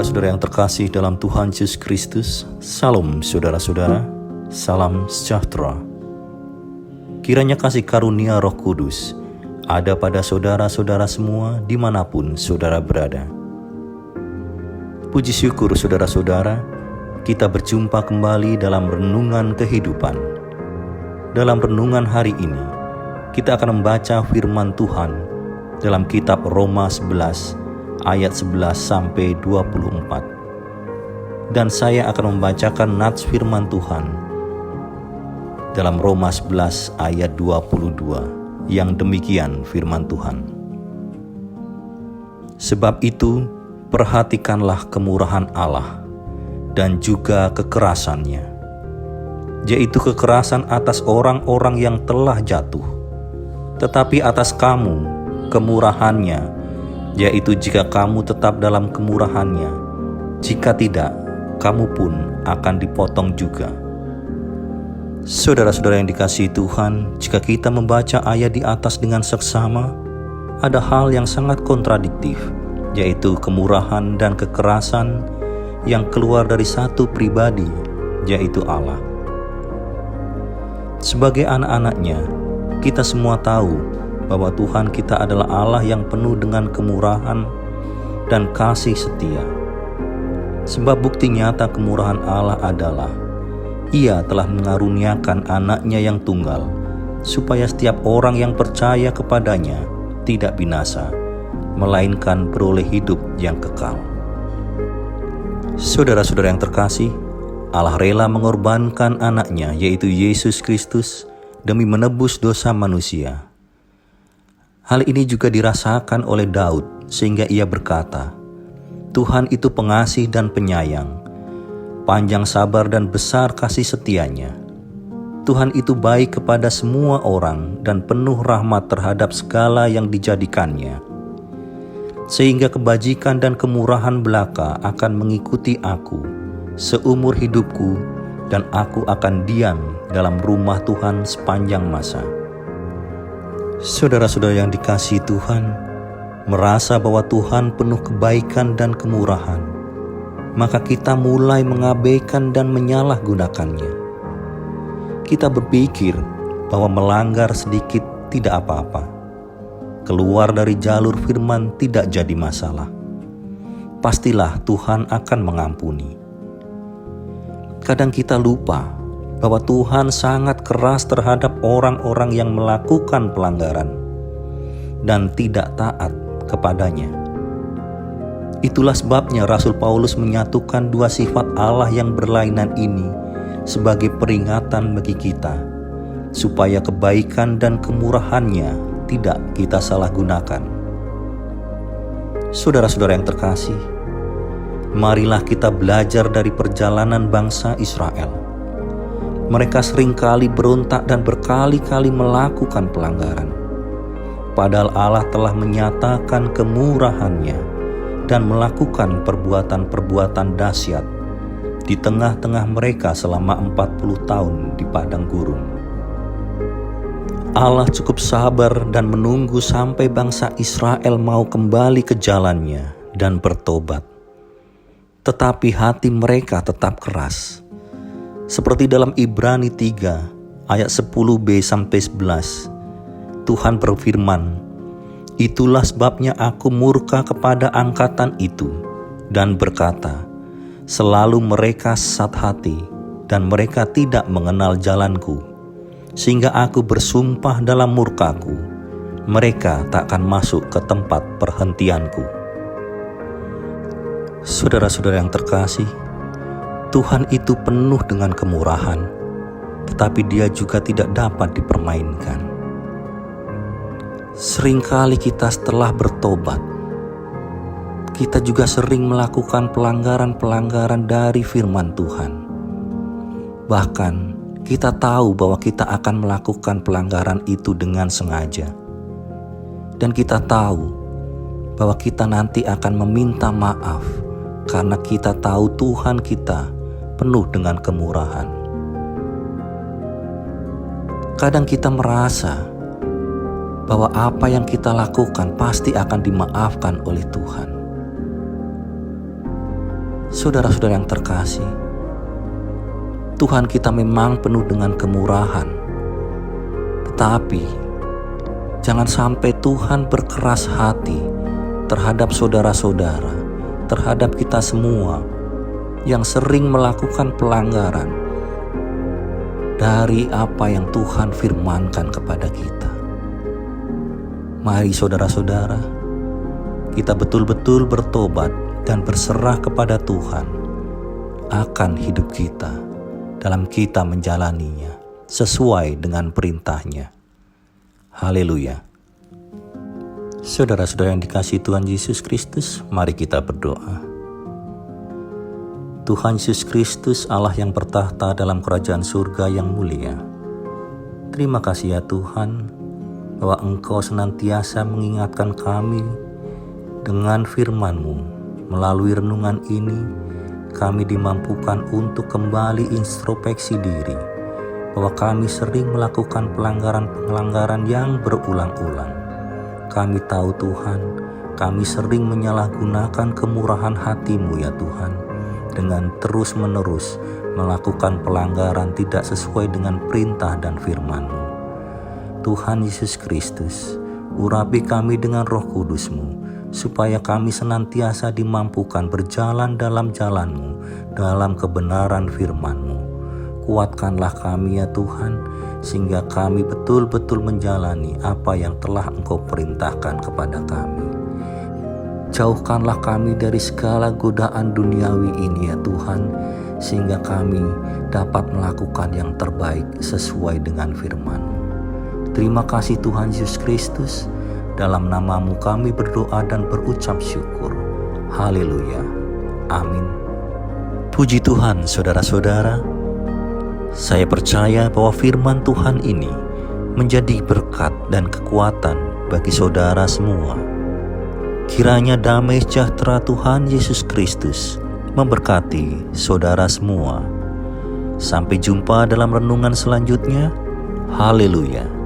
Saudara-saudara yang terkasih dalam Tuhan Yesus Kristus, Salam saudara-saudara, salam sejahtera. Kiranya kasih karunia Roh Kudus ada pada saudara-saudara semua dimanapun saudara berada. Puji syukur saudara-saudara, kita berjumpa kembali dalam renungan kehidupan. Dalam renungan hari ini, kita akan membaca firman Tuhan dalam kitab Roma 11 ayat 11 sampai 24. Dan saya akan membacakan nats firman Tuhan dalam Roma 11 ayat 22 yang demikian firman Tuhan. Sebab itu, perhatikanlah kemurahan Allah dan juga kekerasannya, yaitu kekerasan atas orang-orang yang telah jatuh, tetapi atas kamu kemurahannya, yaitu jika kamu tetap dalam kemurahannya, jika tidak, kamu pun akan dipotong juga. Saudara-saudara yang dikasihi Tuhan, jika kita membaca ayat di atas dengan seksama, ada hal yang sangat kontradiktif, yaitu kemurahan dan kekerasan yang keluar dari satu pribadi, yaitu Allah. Sebagai anak-anaknya, kita semua tahu bahwa Tuhan kita adalah Allah yang penuh dengan kemurahan dan kasih setia. Sebab bukti nyata kemurahan Allah adalah Ia telah mengaruniakan anaknya yang tunggal, supaya setiap orang yang percaya kepadanya tidak binasa, melainkan beroleh hidup yang kekal. Saudara-saudara yang terkasih, Allah rela mengorbankan anaknya, yaitu Yesus Kristus, demi menebus dosa manusia. Hal ini juga dirasakan oleh Daud, sehingga ia berkata, Tuhan itu pengasih dan penyayang, panjang sabar dan besar kasih setianya. Tuhan itu baik kepada semua orang dan penuh rahmat terhadap segala yang dijadikannya. Sehingga kebajikan dan kemurahan belaka akan mengikuti aku seumur hidupku, dan aku akan diam dalam rumah Tuhan sepanjang masa. Saudara-saudara yang dikasihi Tuhan, merasa bahwa Tuhan penuh kebaikan dan kemurahan, maka kita mulai mengabaikan dan menyalahgunakannya. Kita berpikir bahwa melanggar sedikit tidak apa-apa, keluar dari jalur firman tidak jadi masalah. Pastilah Tuhan akan mengampuni. Kadang kita lupa bahwa Tuhan sangat keras terhadap orang-orang yang melakukan pelanggaran dan tidak taat kepadanya. Itulah sebabnya Rasul Paulus menyatukan dua sifat Allah yang berlainan ini sebagai peringatan bagi kita, supaya kebaikan dan kemurahannya tidak kita salahgunakan. Saudara-saudara yang terkasih, marilah kita belajar dari perjalanan bangsa Israel. Mereka seringkali berontak dan berkali-kali melakukan pelanggaran. Padahal Allah telah menyatakan kemurahannya dan melakukan perbuatan-perbuatan dahsyat di tengah-tengah mereka selama 40 tahun di padang gurun. Allah cukup sabar dan menunggu sampai bangsa Israel mau kembali ke jalannya dan bertobat. Tetapi hati mereka tetap keras. Seperti dalam Ibrani 3 ayat 10b sampai 11, Tuhan berfirman, itulah sebabnya aku murka kepada angkatan itu dan berkata, selalu mereka sesat hati dan mereka tidak mengenal jalanku, sehingga aku bersumpah dalam murkaku, mereka tak akan masuk ke tempat perhentianku. Saudara-saudara yang terkasih, Tuhan itu penuh dengan kemurahan, tetapi Dia juga tidak dapat dipermainkan. Seringkali kita setelah bertobat, kita juga sering melakukan pelanggaran-pelanggaran dari firman Tuhan. Bahkan kita tahu bahwa kita akan melakukan pelanggaran itu dengan sengaja. Dan kita tahu bahwa kita nanti akan meminta maaf karena kita tahu Tuhan kita penuh dengan kemurahan. Kadang kita merasa bahwa apa yang kita lakukan pasti akan dimaafkan oleh Tuhan. Saudara-saudara yang terkasih, Tuhan kita memang penuh dengan kemurahan. Tetapi jangan sampai Tuhan berkeras hati terhadap saudara-saudara, terhadap kita semua yang sering melakukan pelanggaran dari apa yang Tuhan firmankan kepada kita. Mari saudara-saudara, kita betul-betul bertobat dan berserah kepada Tuhan akan hidup kita dalam kita menjalaninya sesuai dengan perintahnya. Haleluya. Saudara-saudara yang dikasihi Tuhan Yesus Kristus, mari kita berdoa. Tuhan Yesus Kristus, Allah yang bertahta dalam kerajaan surga yang mulia, terima kasih ya Tuhan, bahwa Engkau senantiasa mengingatkan kami dengan firman-Mu. Melalui renungan ini, kami dimampukan untuk kembali introspeksi diri, bahwa kami sering melakukan pelanggaran-pelanggaran yang berulang-ulang. Kami tahu Tuhan, kami sering menyalahgunakan kemurahan hati-Mu ya Tuhan, dengan terus-menerus melakukan pelanggaran tidak sesuai dengan perintah dan firman-Mu. Tuhan Yesus Kristus, urapi kami dengan Roh Kudus-Mu, supaya kami senantiasa dimampukan berjalan dalam jalan-Mu, dalam kebenaran firman-Mu. Kuatkanlah kami ya Tuhan, sehingga kami betul-betul menjalani apa yang telah Engkau perintahkan kepada kami. Jauhkanlah kami dari segala godaan duniawi ini ya Tuhan, sehingga kami dapat melakukan yang terbaik sesuai dengan firman-Mu. Terima kasih Tuhan Yesus Kristus, dalam nama-Mu kami berdoa dan berucap syukur. Haleluya. Amin. Puji Tuhan saudara-saudara, saya percaya bahwa firman Tuhan ini menjadi berkat dan kekuatan bagi saudara semua. Kiranya damai sejahtera Tuhan Yesus Kristus memberkati saudara semua. Sampai jumpa dalam renungan selanjutnya. Haleluya.